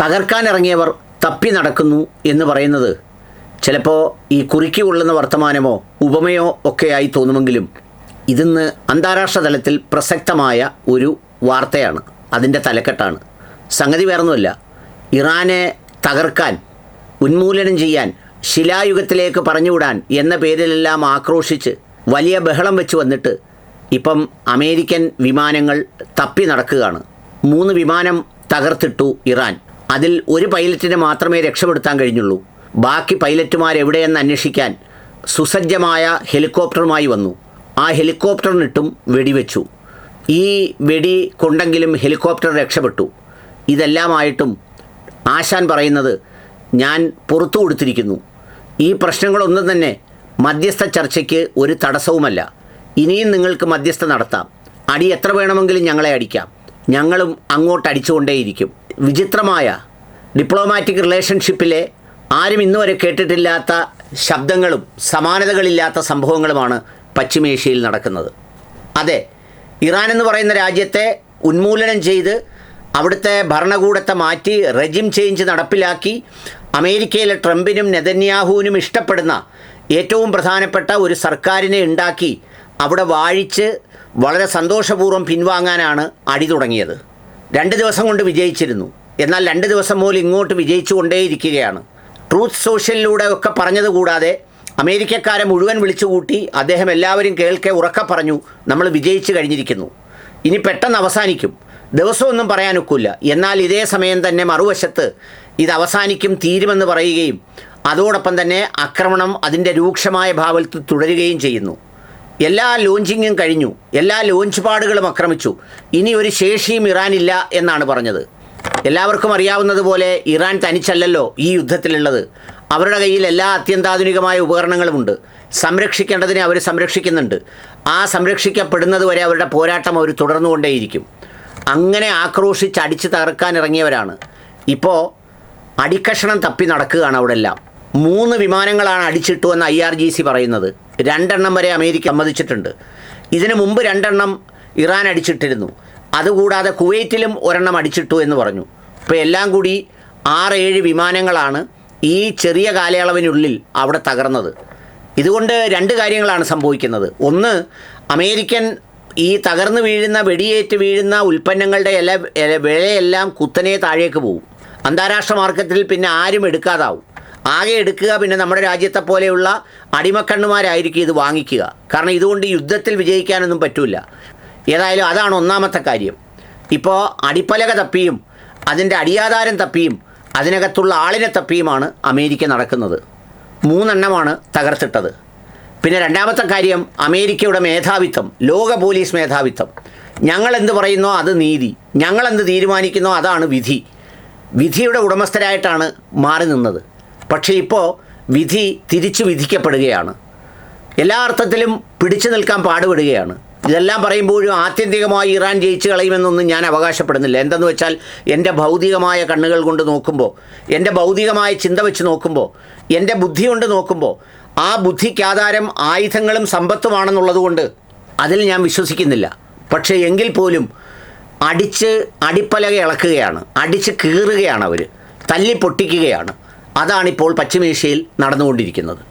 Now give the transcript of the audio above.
തകർക്കാനിറങ്ങിയവർ തപ്പി നടക്കുന്നു എന്ന് പറയുന്നത് ചിലപ്പോൾ ഈ കുറിക്ക് കൊള്ളുന്ന വർത്തമാനമോ ഉപമയോ ഒക്കെയായി തോന്നുമെങ്കിലും ഇതിന്ന് അന്താരാഷ്ട്ര തലത്തിൽ പ്രസക്തമായ ഒരു വാർത്തയാണ്. അതിൻ്റെ തലക്കെട്ടാണ്. സംഗതി വേറൊന്നുമല്ല, ഇറാനെ തകർക്കാൻ, ഉന്മൂലനം ചെയ്യാൻ, ശിലായുഗത്തിലേക്ക് പറഞ്ഞുവിടാൻ എന്ന പേരിലെല്ലാം ആക്രോശിച്ച് വലിയ ബഹളം വെച്ച് വന്നിട്ട് ഇപ്പം അമേരിക്കൻ വിമാനങ്ങൾ തപ്പി നടക്കുകയാണ്. 3 വിമാനം തകർത്തിട്ടു ഇറാൻ. അതിൽ ഒരു പൈലറ്റിനെ മാത്രമേ രക്ഷപ്പെടുത്താൻ കഴിഞ്ഞുള്ളൂ. ബാക്കി പൈലറ്റുമാരെവിടെയെന്ന് അന്വേഷിക്കാൻ സുസജ്ജമായ ഹെലികോപ്റ്ററുമായി വന്നു. ആ ഹെലികോപ്റ്ററിനിട്ടും വെടിവെച്ചു. ഈ വെടി കൊണ്ടെങ്കിലും ഹെലികോപ്റ്റർ രക്ഷപ്പെട്ടു. ഇതെല്ലാമായിട്ടും ആശാൻ പറയുന്നത്, ഞാൻ പുറത്തു കൊടുത്തിരിക്കുന്നു. ഈ പ്രശ്നങ്ങളൊന്നും തന്നെ മധ്യസ്ഥ ചർച്ചയ്ക്ക് ഒരു തടസ്സവുമല്ല. ഇനിയും നിങ്ങൾക്ക് മധ്യസ്ഥ നടത്താം. അടി എത്ര വേണമെങ്കിലും ഞങ്ങളെ അടിക്കാം. ഞങ്ങളും അങ്ങോട്ട് അടിച്ചുകൊണ്ടേയിരിക്കും. വിചിത്രമായ ഡിപ്ലോമാറ്റിക് റിലേഷൻഷിപ്പിലെ ആരും ഇന്നുവരെ കേട്ടിട്ടില്ലാത്ത ശബ്ദങ്ങളും സമാനതകളില്ലാത്ത സംഭവങ്ങളുമാണ് പശ്ചിമേഷ്യയിൽ നടക്കുന്നത്. അതെ, ഇറാൻ എന്ന് പറയുന്ന രാജ്യത്തെ ഉന്മൂലനം ചെയ്ത് അവിടുത്തെ ഭരണകൂടത്തെ മാറ്റി റെജിം ചേഞ്ച് നടപ്പിലാക്കി അമേരിക്കയിലെ ട്രംപിനും നെതന്യാഹുവിനും ഇഷ്ടപ്പെടുന്ന ഏറ്റവും പ്രധാനപ്പെട്ട ഒരു സർക്കാരിനെ ഉണ്ടാക്കി അവിടെ വാഴിച്ച് വളരെ സന്തോഷപൂർവ്വം പിൻവാങ്ങാനാണ് അടി തുടങ്ങിയത്. 2 ദിവസം കൊണ്ട് വിജയിച്ചിരുന്നു. എന്നാൽ 2 ദിവസം മുതൽ ഇങ്ങോട്ട് വിജയിച്ചു കൊണ്ടേയിരിക്കുകയാണ്. ട്രൂത്ത് സോഷ്യലിലൂടെ ഒക്കെ പറഞ്ഞതുകൂടാതെ അമേരിക്കക്കാരെ മുഴുവൻ വിളിച്ചുകൂട്ടി അദ്ദേഹം എല്ലാവരും കേൾക്കെ ഉറക്കെ പറഞ്ഞു, നമ്മൾ വിജയിച്ചു കഴിഞ്ഞിരിക്കുന്നു, ഇനി പെട്ടെന്ന് അവസാനിക്കും. ദിവസമൊന്നും പറയാനൊക്കില്ല. എന്നാൽ ഇതേ സമയം തന്നെ മറുവശത്ത് ഇത് അവസാനിക്കും, തീരുമെന്ന് പറയുകയും അതോടൊപ്പം തന്നെ ആക്രമണം അതിൻ്റെ രൂക്ഷമായ ഭാവത്തിൽ തുടരുകയും ചെയ്യുന്നു. എല്ലാ ലോഞ്ചിങ്ങും കഴിഞ്ഞു, എല്ലാ ലോഞ്ച് പാഡുകളും ആക്രമിച്ചു, ഇനി ഒരു ശേഷിയും ഇറാനില്ല എന്നാണ് പറഞ്ഞത്. എല്ലാവർക്കും അറിയാവുന്നതുപോലെ ഇറാൻ തനിച്ചല്ലല്ലോ ഈ യുദ്ധത്തിലുള്ളത്. അവരുടെ കയ്യിൽ എല്ലാ അത്യന്താധുനികമായ ഉപകരണങ്ങളുമുണ്ട്. സംരക്ഷിക്കേണ്ടതിനെ അവർ സംരക്ഷിക്കുന്നുണ്ട്. ആ സംരക്ഷിക്കപ്പെടുന്നത് വരെ അവരുടെ പോരാട്ടം അവർ തുടർന്നുകൊണ്ടേയിരിക്കും. അങ്ങനെ ആക്രോശിച്ച് അടിച്ച് തകർക്കാനിറങ്ങിയവരാണ്. ഇപ്പോൾ അടിക്കഷണം തപ്പി നടക്കുകയാണ് അവിടെ എല്ലാം. 3 വിമാനങ്ങളാണ് അടിച്ചിട്ടുവെന്ന് IRGC പറയുന്നത്. 2 എണ്ണം വരെ അമേരിക്ക സമ്മതിച്ചിട്ടുണ്ട്. ഇതിനു മുമ്പ് 2 എണ്ണം ഇറാൻ അടിച്ചിട്ടിരുന്നു. അതുകൂടാതെ കുവൈറ്റിലും 1 എണ്ണം അടിച്ചിട്ടു എന്ന് പറഞ്ഞു. ഇപ്പോൾ എല്ലാം കൂടി 6-7 വിമാനങ്ങളാണ് ഈ ചെറിയ കാലയളവിനുള്ളിൽ അവിടെ തകർന്നത്. ഇതുകൊണ്ട് 2 കാര്യങ്ങളാണ് സംഭവിക്കുന്നത്. ഒന്ന്, അമേരിക്കൻ ഈ തകർന്നു വീഴുന്ന, വെടിയേറ്റ് വീഴുന്ന ഉൽപ്പന്നങ്ങളുടെ വിലയെല്ലാം കുത്തനെ താഴേക്ക് പോകും. അന്താരാഷ്ട്ര മാർക്കറ്റിൽ പിന്നെ ആരും എടുക്കാതാവും. ആകെ എടുക്കുക പിന്നെ നമ്മുടെ രാജ്യത്തെ പോലെയുള്ള അടിമക്കണ്ണുമാരായിരിക്കും ഇത് വാങ്ങിക്കുക. കാരണം ഇതുകൊണ്ട് യുദ്ധത്തിൽ വിജയിക്കാനൊന്നും പറ്റില്ല. ഏതായാലും അതാണ് ഒന്നാമത്തെ കാര്യം. ഇപ്പോൾ അടിപ്പലക തപ്പിയും അതിൻ്റെ അടിയാധാരം തപ്പിയും അതിനകത്തുള്ള ആളിനെ തപ്പിയുമാണ് അമേരിക്ക നടക്കുന്നത്. 3 എണ്ണമാണ് തകർത്തിട്ടത്. പിന്നെ രണ്ടാമത്തെ കാര്യം, അമേരിക്കയുടെ മേധാവിത്വം, ലോക പോലീസ് മേധാവിത്വം. ഞങ്ങളെന്ത് പറയുന്നോ അത് നീതി, ഞങ്ങളെന്ത് തീരുമാനിക്കുന്നോ അതാണ് വിധി. വിധിയുടെ ഉടമസ്ഥരായിട്ടാണ് മാറി നിന്നത്. പക്ഷേ ഇപ്പോൾ വിധി തിരിച്ചു വിധിക്കപ്പെടുകയാണ്. എല്ലാ അർത്ഥത്തിലും പിടിച്ചു നിൽക്കാൻ പാടുപെടുകയാണ്. ഇതെല്ലാം പറയുമ്പോഴും ആത്യന്തികമായി ഇറാൻ ജയിച്ചു കളയുമെന്നൊന്നും ഞാൻ അവകാശപ്പെടുന്നില്ല. എന്തെന്ന് വെച്ചാൽ എൻ്റെ ഭൗതികമായ കണ്ണുകൾ കൊണ്ട് നോക്കുമ്പോൾ, എൻ്റെ ഭൗതികമായ ചിന്ത വെച്ച് നോക്കുമ്പോൾ, എൻ്റെ ബുദ്ധി കൊണ്ട് നോക്കുമ്പോൾ ആ ബുദ്ധിക്കാധാരം ആയുധങ്ങളും സമ്പത്തുമാണെന്നുള്ളതുകൊണ്ട് അതിൽ ഞാൻ വിശ്വസിക്കുന്നില്ല. പക്ഷേ എങ്കിൽ പോലും അടിപ്പലക ഇളക്കുകയാണ്, അടിച്ച് കീറുകയാണ്, അവർ തല്ലി പൊട്ടിക്കുകയാണ്. അതാണിപ്പോൾ പശ്ചിമേഷ്യയിൽ നടന്നുകൊണ്ടിരിക്കുന്നത്.